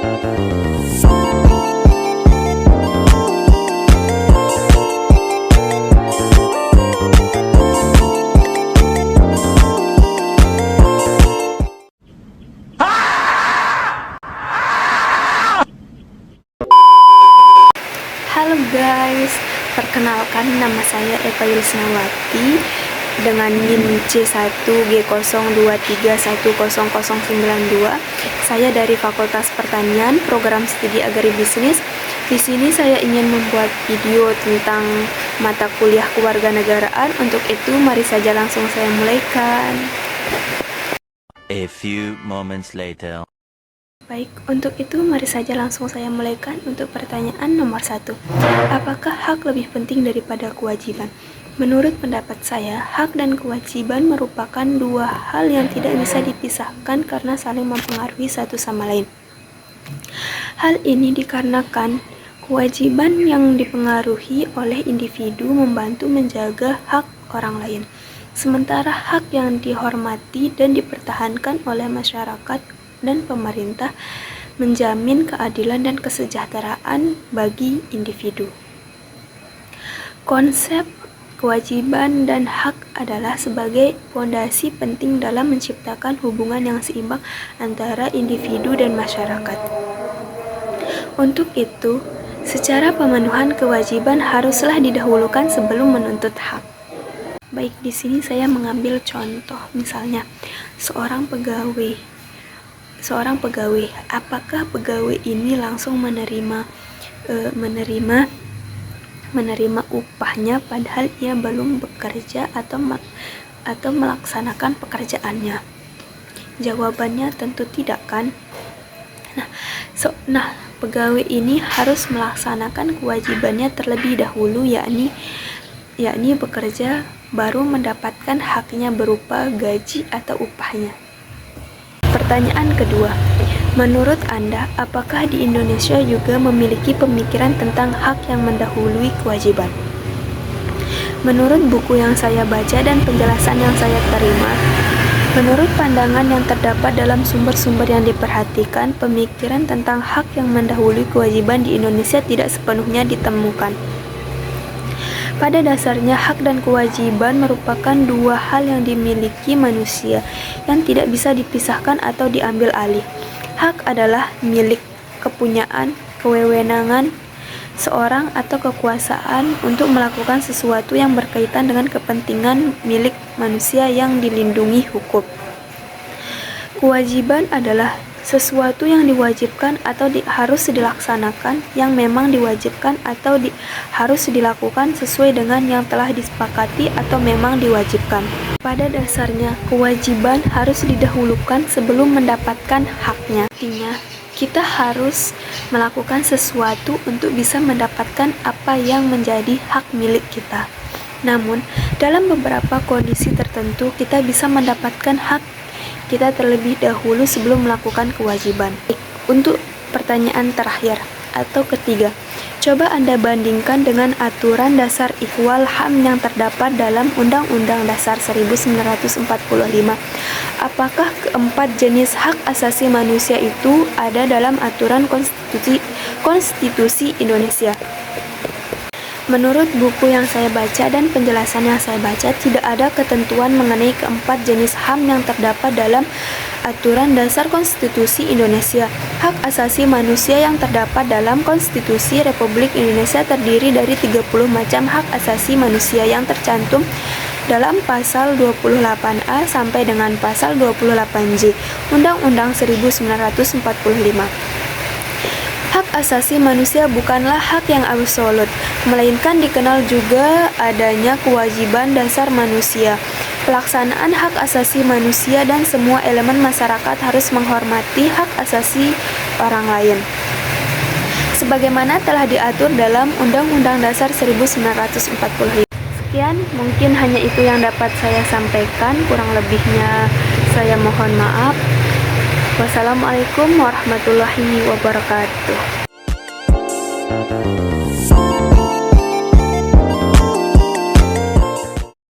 Halo guys, perkenalkan nama saya Eva Yulisnawati dengan NIM C1G02310092. Saya dari Fakultas Pertanian, Program Studi Agribisnis. Di sini saya ingin membuat video tentang mata kuliah kewarganegaraan. Untuk itu, mari saja langsung saya mulaikan. A few moments later. Baik, untuk itu mari saja langsung saya mulaikan untuk pertanyaan nomor 1. Apakah hak lebih penting daripada kewajiban? Menurut pendapat saya, hak dan kewajiban merupakan dua hal yang tidak bisa dipisahkan karena saling mempengaruhi satu sama lain. Hal ini dikarenakan kewajiban yang dipengaruhi oleh individu membantu menjaga hak orang lain, sementara hak yang dihormati dan dipertahankan oleh masyarakat dan pemerintah menjamin keadilan dan kesejahteraan bagi individu. Konsep kewajiban dan hak adalah sebagai fondasi penting dalam menciptakan hubungan yang seimbang antara individu dan masyarakat. Untuk itu, secara pemenuhan kewajiban haruslah didahulukan sebelum menuntut hak. Baik, di sini saya mengambil contoh, misalnya seorang pegawai, apakah pegawai ini langsung menerima upahnya padahal ia belum bekerja atau melaksanakan pekerjaannya? Jawabannya tentu tidak, kan? Nah, pegawai ini harus melaksanakan kewajibannya terlebih dahulu, yakni bekerja, baru mendapatkan haknya berupa gaji atau upahnya. Pertanyaan kedua, menurut Anda, apakah di Indonesia juga memiliki pemikiran tentang hak yang mendahului kewajiban? Menurut buku yang saya baca dan penjelasan yang saya terima, menurut pandangan yang terdapat dalam sumber-sumber yang diperhatikan, pemikiran tentang hak yang mendahului kewajiban di Indonesia tidak sepenuhnya ditemukan. Pada dasarnya, hak dan kewajiban merupakan dua hal yang dimiliki manusia yang tidak bisa dipisahkan atau diambil alih. Hak adalah milik, kepunyaan, kewenangan seorang atau kekuasaan untuk melakukan sesuatu yang berkaitan dengan kepentingan milik manusia yang dilindungi hukum. Kewajiban adalah sesuatu yang diwajibkan atau harus dilaksanakan, yang memang diwajibkan atau harus dilakukan sesuai dengan yang telah disepakati atau memang diwajibkan. Pada dasarnya, kewajiban harus didahulukan sebelum mendapatkan haknya. Artinya, kita harus melakukan sesuatu untuk bisa mendapatkan apa yang menjadi hak milik kita. Namun, dalam beberapa kondisi tertentu, kita bisa mendapatkan hak kita terlebih dahulu sebelum melakukan kewajiban. Untuk pertanyaan terakhir atau ketiga, coba Anda bandingkan dengan aturan dasar Ikhwal HAM yang terdapat dalam Undang-Undang Dasar 1945. Apakah keempat jenis hak asasi manusia itu ada dalam aturan konstitusi Indonesia? Menurut buku yang saya baca dan penjelasan yang saya baca, tidak ada ketentuan mengenai keempat jenis HAM yang terdapat dalam Aturan Dasar Konstitusi Indonesia. Hak asasi manusia yang terdapat dalam Konstitusi Republik Indonesia terdiri dari 30 macam hak asasi manusia yang tercantum dalam pasal 28A sampai dengan pasal 28J Undang-Undang 1945. Hak asasi manusia bukanlah hak yang absolut, melainkan dikenal juga adanya kewajiban dasar manusia. Pelaksanaan hak asasi manusia dan semua elemen masyarakat harus menghormati hak asasi orang lain, sebagaimana telah diatur dalam Undang-Undang Dasar 1945. Sekian, mungkin hanya itu yang dapat saya sampaikan, kurang lebihnya saya mohon maaf. Wassalamualaikum warahmatullahi wabarakatuh.